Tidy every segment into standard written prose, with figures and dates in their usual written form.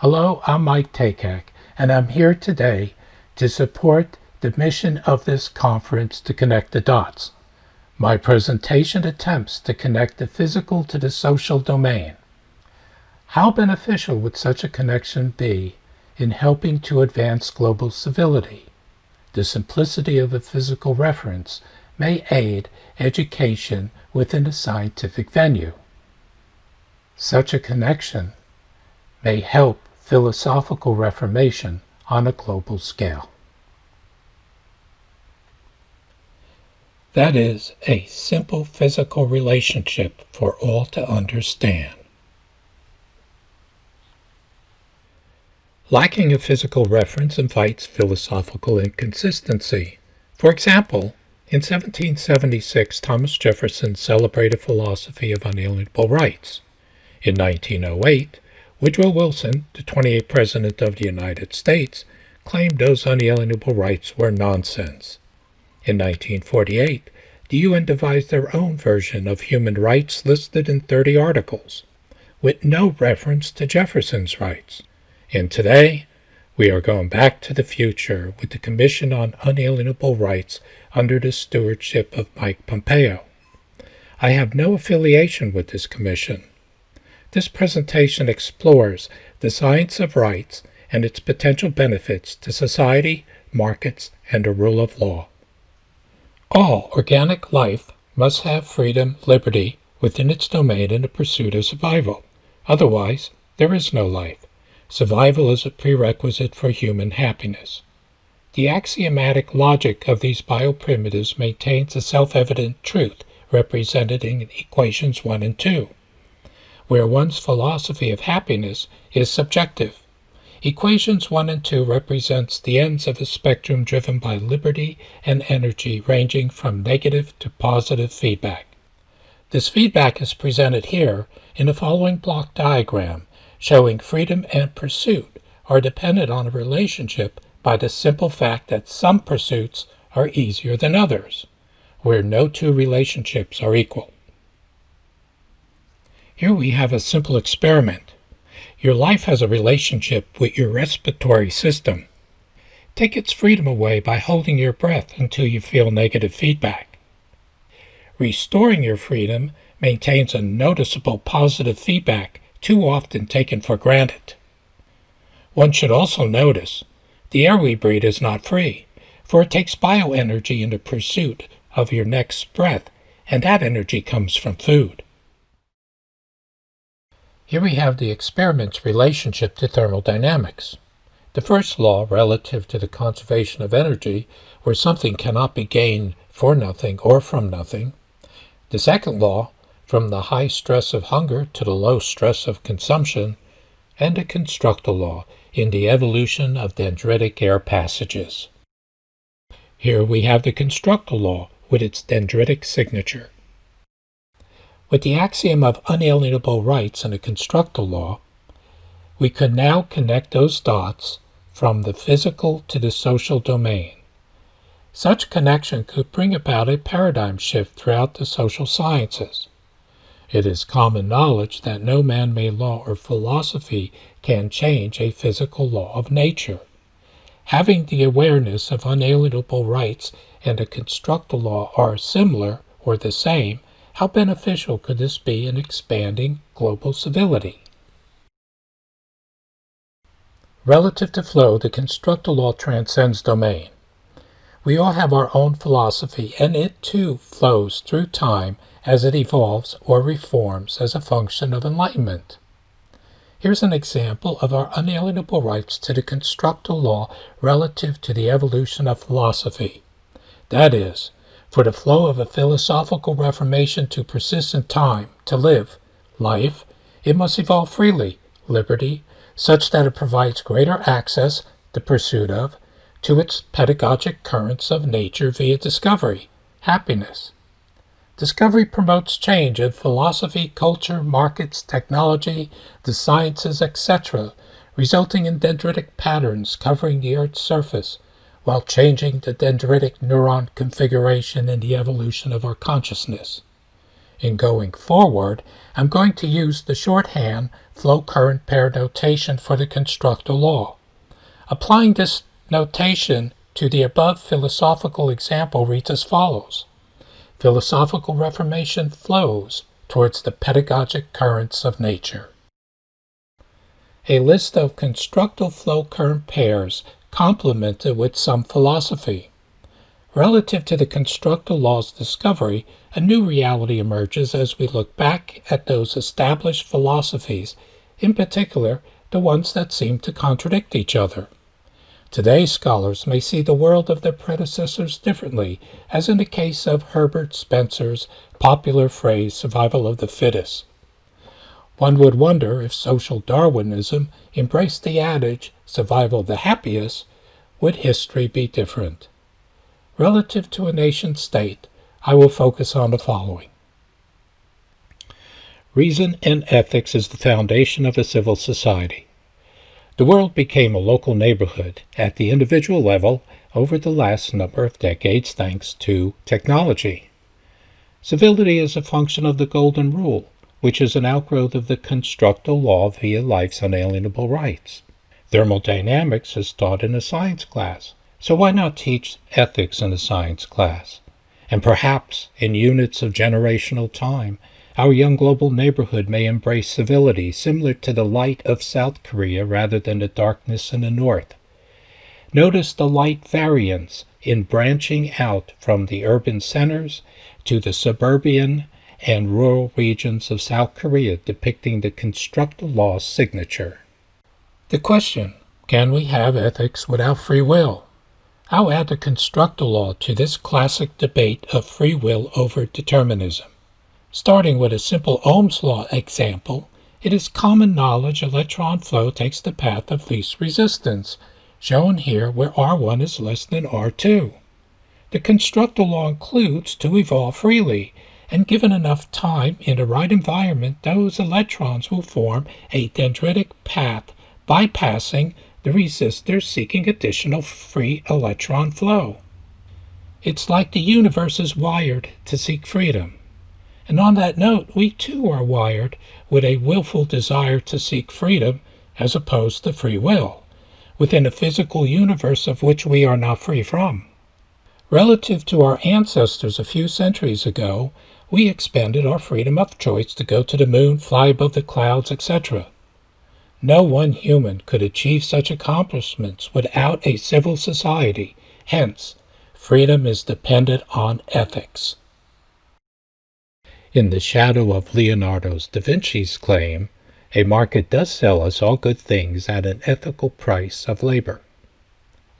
Hello, I'm Mike Takac, and I'm here today to support the mission of this conference to connect the dots. My presentation attempts to connect the physical to the social domain. How beneficial would such a connection be in helping to advance global civility? The simplicity of a physical reference may aid education within a scientific venue. Such a connection may help philosophical reformation on a global scale. That is a simple physical relationship for all to understand. Lacking a physical reference invites philosophical inconsistency. For example, in 1776, Thomas Jefferson celebrated a philosophy of unalienable rights. In 1908, Woodrow Wilson, the 28th President of the United States, claimed those unalienable rights were nonsense. In 1948, the UN devised their own version of human rights listed in 30 articles, with no reference to Jefferson's rights. And today, we are going back to the future with the Commission on Unalienable Rights under the stewardship of Mike Pompeo. I have no affiliation with this commission. This presentation explores the science of rights and its potential benefits to society, markets, and the rule of law. All organic life must have freedom, liberty within its domain in the pursuit of survival. Otherwise, there is no life. Survival is a prerequisite for human happiness. The axiomatic logic of these bioprimitives maintains a self-evident truth represented in equations 1 and 2. Where one's philosophy of happiness is subjective. Equations 1 and 2 represents the ends of a spectrum driven by liberty and energy ranging from negative to positive feedback. This feedback is presented here in the following block diagram, showing freedom and pursuit are dependent on a relationship by the simple fact that some pursuits are easier than others, where no two relationships are equal. Here we have a simple experiment. Your life has a relationship with your respiratory system. Take its freedom away by holding your breath until you feel negative feedback. Restoring your freedom maintains a noticeable positive feedback too often taken for granted. One should also notice the air we breathe is not free, for it takes bioenergy in the pursuit of your next breath, and that energy comes from food. Here we have the experiment's relationship to thermodynamics. The first law relative to the conservation of energy, where something cannot be gained for nothing or from nothing. The second law, from the high stress of hunger to the low stress of consumption. And the Constructal law in the evolution of dendritic air passages. Here we have the Constructal law with its dendritic signature. With the axiom of unalienable rights and the Constructal law, we could now connect those dots from the physical to the social domain. Such connection could bring about a paradigm shift throughout the social sciences. It is common knowledge that no man-made law or philosophy can change a physical law of nature. Having the awareness of unalienable rights and the Constructal law are similar or the same, how beneficial could this be in expanding global civility? Relative to flow, the Constructal law transcends domain. We all have our own philosophy, and it too flows through time as it evolves or reforms as a function of enlightenment. Here's an example of our unalienable rights to the Constructal law relative to the evolution of philosophy. That is, for the flow of a philosophical reformation to persist in time, to live, life, it must evolve freely, liberty, such that it provides greater access, the pursuit of, to its pedagogic currents of nature via discovery, happiness. Discovery promotes change in philosophy, culture, markets, technology, the sciences, etc., resulting in dendritic patterns covering the Earth's surface, while changing the dendritic neuron configuration in the evolution of our consciousness. In going forward, I'm going to use the shorthand flow-current pair notation for the Constructal law. Applying this notation to the above philosophical example reads as follows. Philosophical reformation flows towards the pedagogic currents of nature. A list of constructal flow-current pairs complemented with some philosophy. Relative to the Constructal law's discovery, a new reality emerges as we look back at those established philosophies, in particular the ones that seem to contradict each other. Today, scholars may see the world of their predecessors differently, as in the case of Herbert Spencer's popular phrase, survival of the fittest. One would wonder if social Darwinism embraced the adage, survival of the happiest, would history be different? Relative to a nation-state, I will focus on the following. Reason and ethics is the foundation of a civil society. The world became a local neighborhood at the individual level over the last number of decades thanks to technology. Civility is a function of the Golden Rule, which is an outgrowth of the Constructal law via life's unalienable rights. Thermodynamics is taught in a science class, so why not teach ethics in a science class? And perhaps, in units of generational time, our young global neighborhood may embrace civility similar to the light of South Korea rather than the darkness in the North. Notice the light variance in branching out from the urban centers to the suburban and rural regions of South Korea depicting the Constructal law's signature. The question, can we have ethics without free will? I'll add the Constructal law to this classic debate of free will over determinism. Starting with a simple Ohm's law example, it is common knowledge electron flow takes the path of least resistance, shown here where R1 is less than R2. The Constructal law includes to evolve freely, and given enough time in the right environment, those electrons will form a dendritic path bypassing the resistors seeking additional free electron flow. It's like the universe is wired to seek freedom. And on that note, we too are wired with a willful desire to seek freedom as opposed to free will, within a physical universe of which we are not free from. Relative to our ancestors a few centuries ago, we expended our freedom of choice to go to the moon, fly above the clouds, etc. No one human could achieve such accomplishments without a civil society. Hence, freedom is dependent on ethics. In the shadow of Leonardo da Vinci's claim, a market does sell us all good things at an ethical price of labor.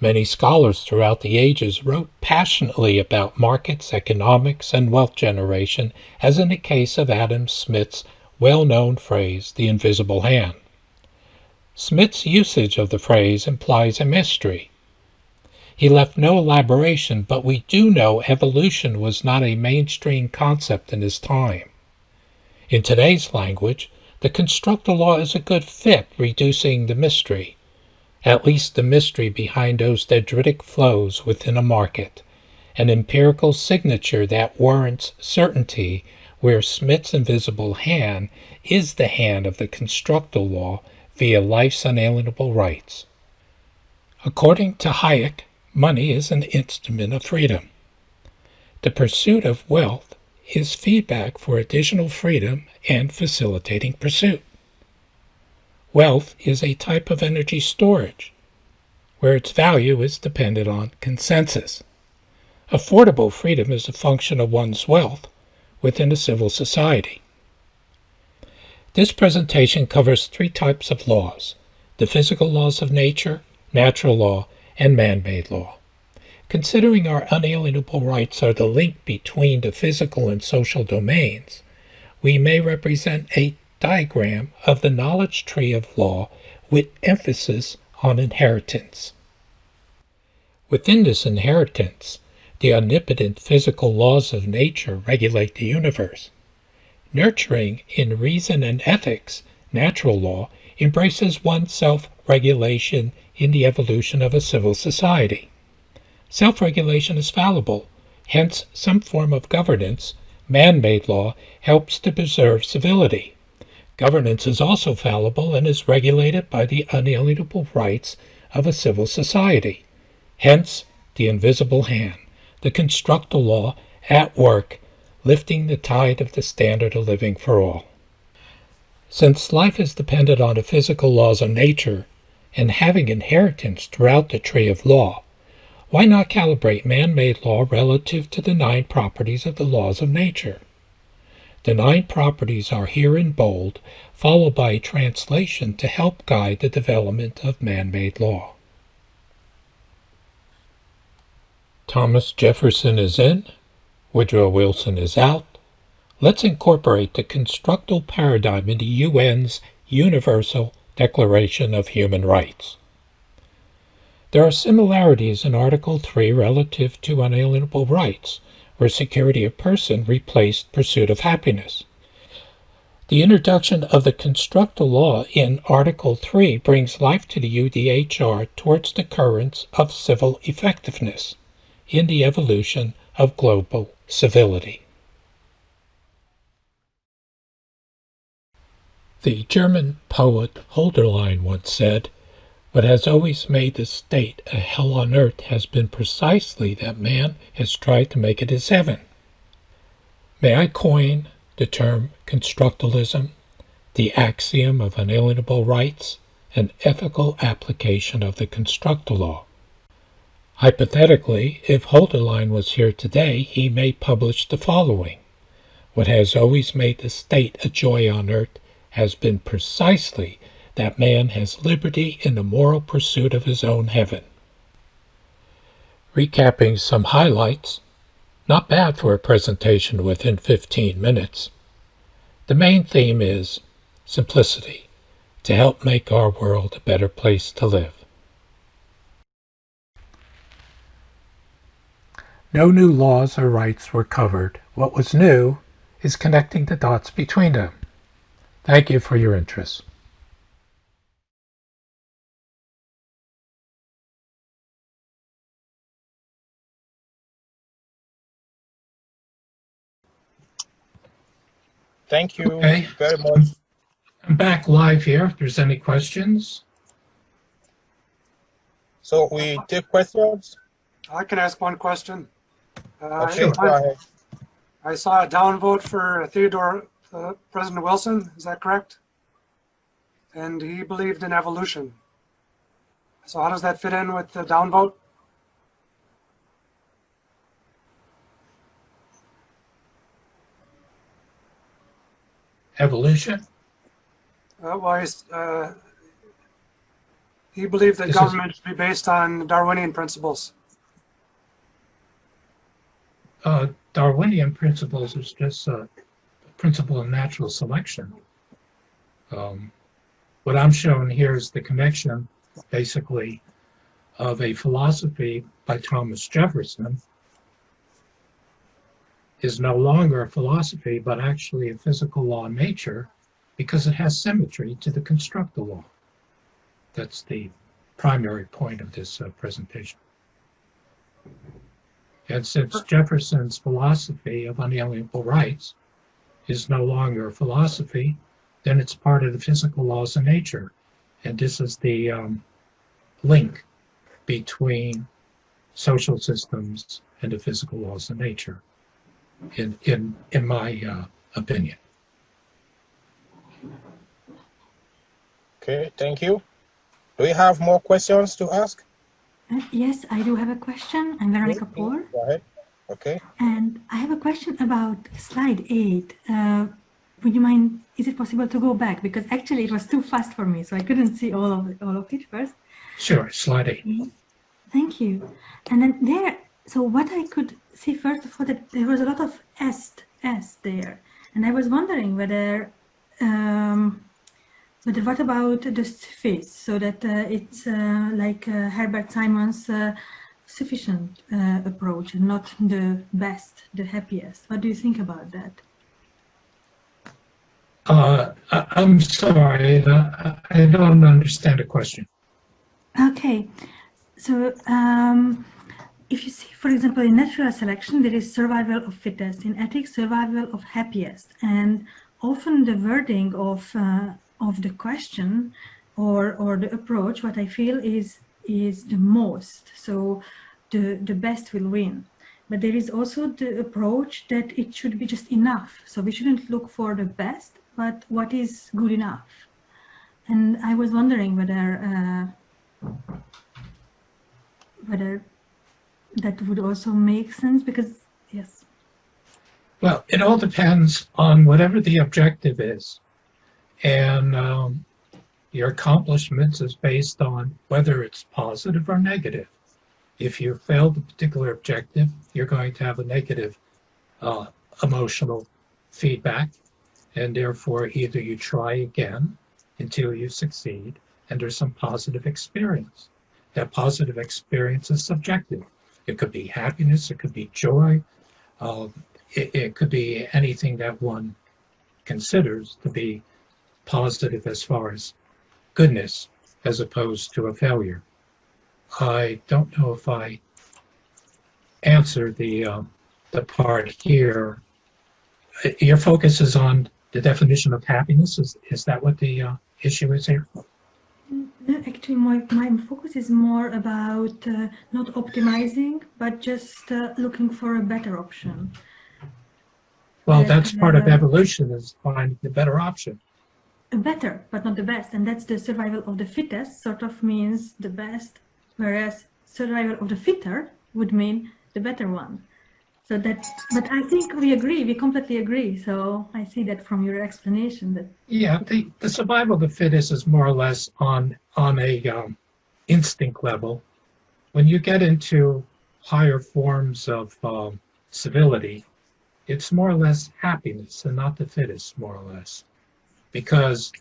Many scholars throughout the ages wrote passionately about markets, economics, and wealth generation, as in the case of Adam Smith's well-known phrase, the invisible hand. Smith's usage of the phrase implies a mystery. He left no elaboration, but we do know evolution was not a mainstream concept in his time. In today's language, the Constructal law is a good fit, reducing the mystery, at least the mystery behind those dendritic flows within a market, an empirical signature that warrants certainty, where Smith's invisible hand is the hand of the Constructal law via life's unalienable rights. According to Hayek, money is an instrument of freedom. The pursuit of wealth is feedback for additional freedom and facilitating pursuit. Wealth is a type of energy storage, where its value is dependent on consensus. Affordable freedom is a function of one's wealth within a civil society. This presentation covers three types of laws: the physical laws of nature, natural law, and man-made law. Considering our unalienable rights are the link between the physical and social domains, we may represent a diagram of the knowledge tree of law with emphasis on inheritance. Within this inheritance, the omnipotent physical laws of nature regulate the universe. Nurturing in reason and ethics, natural law embraces one's self-regulation in the evolution of a civil society. Self-regulation is fallible, hence some form of governance Man-made law helps to preserve civility. Governance is also fallible and is regulated by the unalienable rights of a civil society. Hence, the invisible hand, the Constructal law at work, lifting the tide of the standard of living for all. Since life is dependent on the physical laws of nature and having inheritance throughout the tree of law, why not calibrate man-made law relative to the 9 properties of the laws of nature? The 9 properties are here in bold, followed by a translation to help guide the development of man-made law. Thomas Jefferson is in, Woodrow Wilson is out. Let's incorporate the constructal paradigm into UN's Universal Declaration of Human Rights. There are similarities in Article 3 relative to unalienable rights, where security of person replaced pursuit of happiness. The introduction of the Constructal law in Article 3 brings life to the UDHR towards the currents of civil effectiveness in the evolution of global civility. The German poet Hölderlin once said, "What has always made the state a hell on earth has been precisely that man has tried to make it his heaven." May I coin the term constructalism, the axiom of unalienable rights, an ethical application of the Constructal law. Hypothetically, if Hölderlin was here today, he may publish the following: "What has always made the state a joy on earth has been precisely that man has liberty in the moral pursuit of his own heaven." Recapping some highlights, not bad for a presentation within 15 minutes. The main theme is simplicity, to help make our world a better place to live. No new laws or rights were covered. What was new is connecting the dots between them. Thank you for your interest. Thank you Okay. very much. I'm back live here if there's any questions. So we take questions. I can ask one question. Okay, go ahead. I saw a downvote for President Wilson. Is that correct? And he believed in evolution. So how does that fit in with the downvote? Evolution? He believed that government should be based on Darwinian principles. Darwinian principles is just a principle of natural selection. What I'm showing here is the connection, basically, of a philosophy by Thomas Jefferson is no longer a philosophy, but actually a physical law of nature, because it has symmetry to the Constructal law. That's the primary point of this presentation. And since Jefferson's philosophy of unalienable rights is no longer a philosophy, then it's part of the physical laws of nature. And this is the link between social systems and the physical laws of nature, in my opinion. Okay, thank you. Do we have more questions to ask? Yes, I do have a question. I'm Veronica Poor. Go ahead. Okay. And I have a question about slide 8. Would you mind, is it possible to go back? Because actually it was too fast for me, so I couldn't see all of it first. Sure, slide 8. Thank you. And then there, so what I could see first of all, that there was a lot of S there. And I was wondering whether what about the suffix, so that it's like Herbert Simon's sufficient approach, and not the best, the happiest. What do you think about that? I'm sorry, I don't understand the question. Okay, so if you see, for example, in natural selection, there is survival of fittest. In ethics, survival of happiest. And often the wording of the question or the approach, what I feel is the most. So the best will win. But there is also the approach that it should be just enough. So we shouldn't look for the best, but what is good enough. And I was wondering whether that would also make sense, because yes. Well, it all depends on whatever the objective is. And your accomplishments is based on whether it's positive or negative. If you fail the particular objective, you're going to have a negative emotional feedback, and therefore either you try again until you succeed and there's some positive experience. That positive experience is subjective. It could be happiness, it could be joy, it could be anything that one considers to be positive as far as goodness, as opposed to a failure. I don't know if I answered the part here. Your focus is on the definition of happiness. Is that what the issue is here? No, actually, my focus is more about not optimizing, but just looking for a better option. Well, that's part of evolution, is finding the better option. Better, but not the best. And that's the survival of the fittest sort of means the best, whereas survival of the fitter would mean the better one. So that, but I think we agree, we completely agree. So I see that from your explanation that. Yeah, the survival of the fittest is more or less on a instinct level. When you get into higher forms of civility, it's more or less happiness and not the fittest, more or less. Because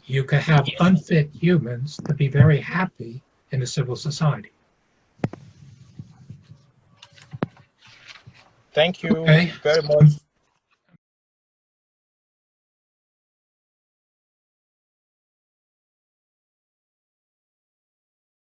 you can have unfit humans to be very happy in a civil society. Thank you Okay. very much